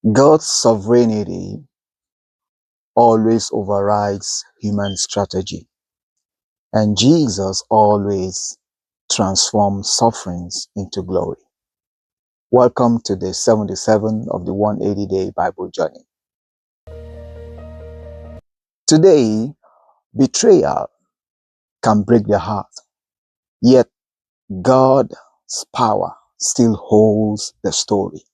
God's sovereignty always overrides human strategy, and Jesus always transforms sufferings into glory. Welcome to day 77 of the 180-day Bible journey. Today, betrayal can break the heart, yet God's power still holds the story,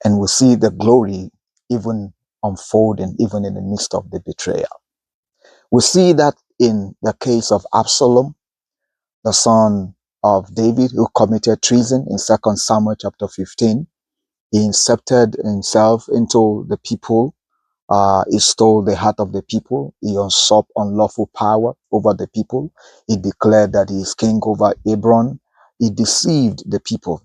and we see the glory even unfolding even in the midst of the betrayal. We see that in the case of Absalom, the son of David, who committed treason in 2 Samuel chapter 15. He inserted himself into the people. He stole the heart of the people. He usurped unlawful power over the people. He declared that he is king over Hebron. He deceived the people.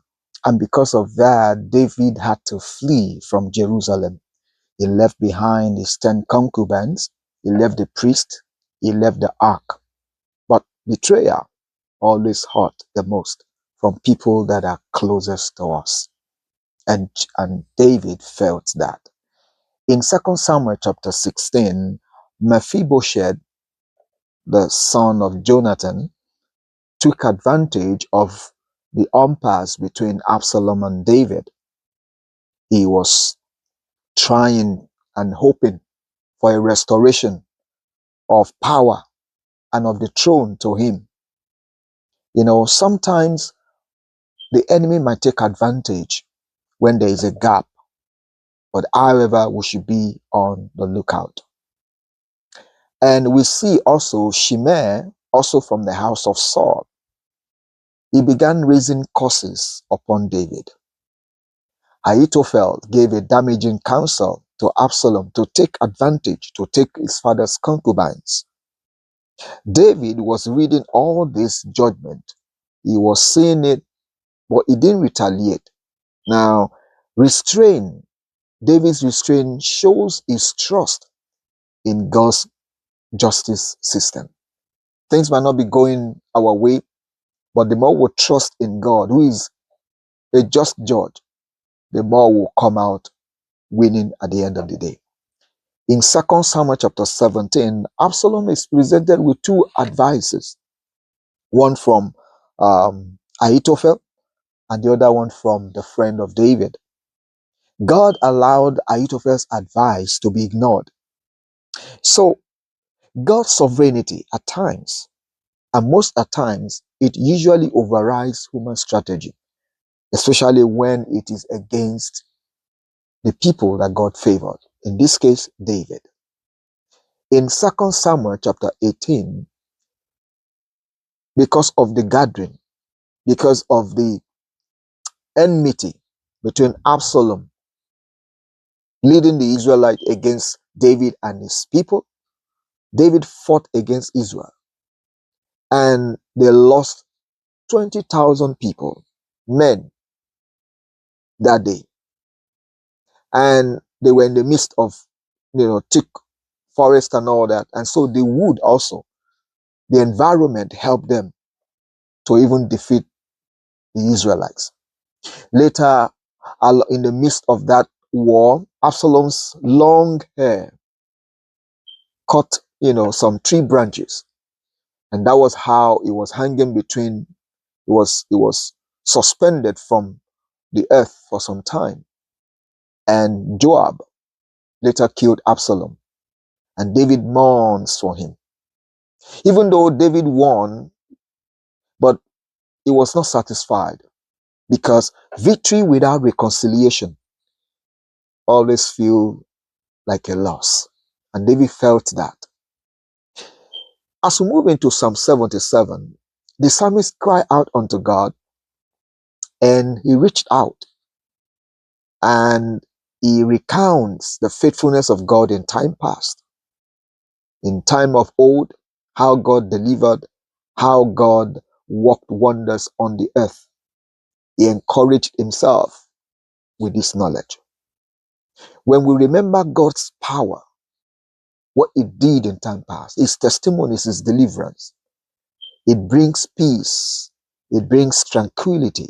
And because of that, David had to flee from Jerusalem. He left behind his 10 concubines. He left the priest. He left the ark. But betrayal always hurt the most from people that are closest to us. And David felt that. In 2 Samuel chapter 16, Mephibosheth, the son of Jonathan, took advantage of the impasse between Absalom and David. He was trying and hoping for a restoration of power and of the throne to him. You know, sometimes the enemy might take advantage when there is a gap, but however, we should be on the lookout. And we see also Shimei, also from the house of Saul. He began raising curses upon David. Ahithophel gave a damaging counsel to Absalom to take advantage, to take his father's concubines. David was reading all this judgment. He was seeing it, but he didn't retaliate. Now, David's restraint shows his trust in God's justice system. Things might not be going our way, but the more we trust in God, who is a just judge, the more we'll come out winning at the end of the day. In 2 Samuel chapter 17, Absalom is presented with two advices. One from Ahithophel and the other one from the friend of David. God allowed Ahithophel's advice to be ignored. So God's sovereignty at times, and most at times, it usually overrides human strategy, especially when it is against the people that God favored. In this case, David. In 2 Samuel chapter 18, because of the gathering, because of the enmity between Absalom leading the Israelite against David and his people, David fought against Israel. And they lost 20,000 people, men, that day. And they were in the midst of, thick forest and all that. And so the wood also, the environment helped them to even defeat the Israelites. Later, in the midst of that war, Absalom's long hair caught, some tree branches. And that was how it was hanging between, it was suspended from the earth for some time. And Joab later killed Absalom. And David mourns for him. Even though David won, but he was not satisfied, because victory without reconciliation always feels like a loss. And David felt that. As we move into Psalm 77, the psalmist cried out unto God, and he reached out and he recounts the faithfulness of God in time past, in time of old, how God delivered, how God worked wonders on the earth. He encouraged himself with this knowledge. When we remember God's power, what he did in time past, his testimonies, his deliverance, it brings peace, it brings tranquility,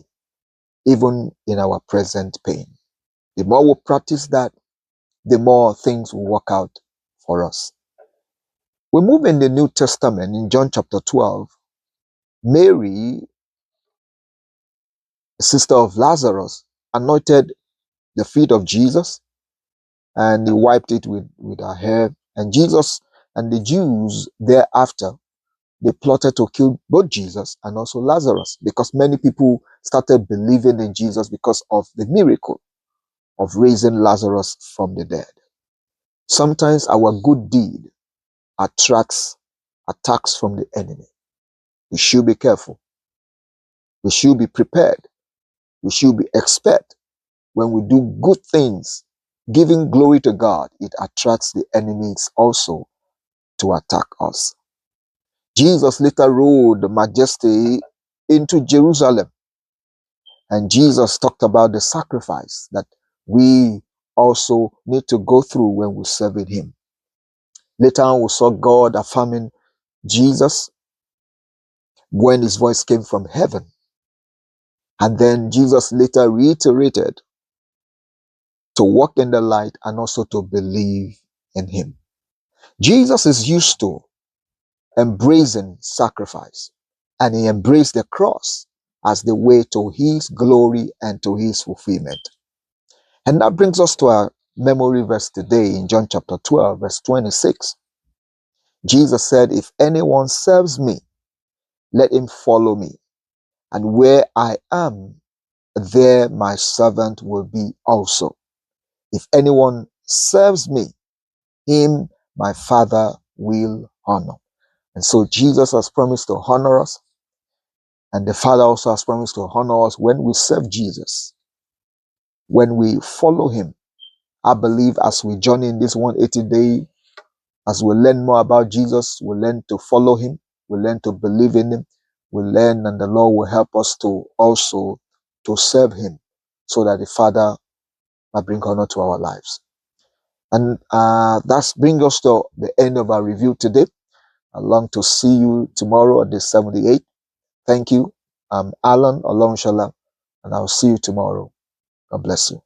even in our present pain. The more we practice that, the more things will work out for us. We move in the New Testament in John chapter 12. Mary, the sister of Lazarus, anointed the feet of Jesus and he wiped it with her hair. And Jesus and the Jews thereafter, they plotted to kill both Jesus and also Lazarus because many people started believing in Jesus because of the miracle of raising Lazarus from the dead. Sometimes our good deed attracts attacks from the enemy. We should be careful. We should be prepared. We should be expert. When we do good things, giving glory to God, it attracts the enemies also to attack us. Jesus later rode the majesty into Jerusalem, and Jesus talked about the sacrifice that we also need to go through when we serve him. Later on, we saw God affirming Jesus when his voice came from heaven. And then Jesus later reiterated to walk in the light and also to believe in him. Jesus is used to embracing sacrifice, and he embraced the cross as the way to his glory and to his fulfillment. And that brings us to our memory verse today in John chapter 12, verse 26. Jesus said, "If anyone serves me, let him follow me. And where I am, there my servant will be also. If anyone serves me, him my Father will honor." And so Jesus has promised to honor us, and the Father also has promised to honor us when we serve Jesus, when we follow him. I believe as we journey in this 180 day, as we learn more about Jesus, we learn to follow him, we learn to believe in him, we learn, and the Lord will help us to also to serve him so that the Father might bring honor to our lives. And that's bring us to the end of our review today. I long to see you tomorrow at the 78. Thank you. I'm Alan Olongshola, and I'll see you tomorrow. God bless you.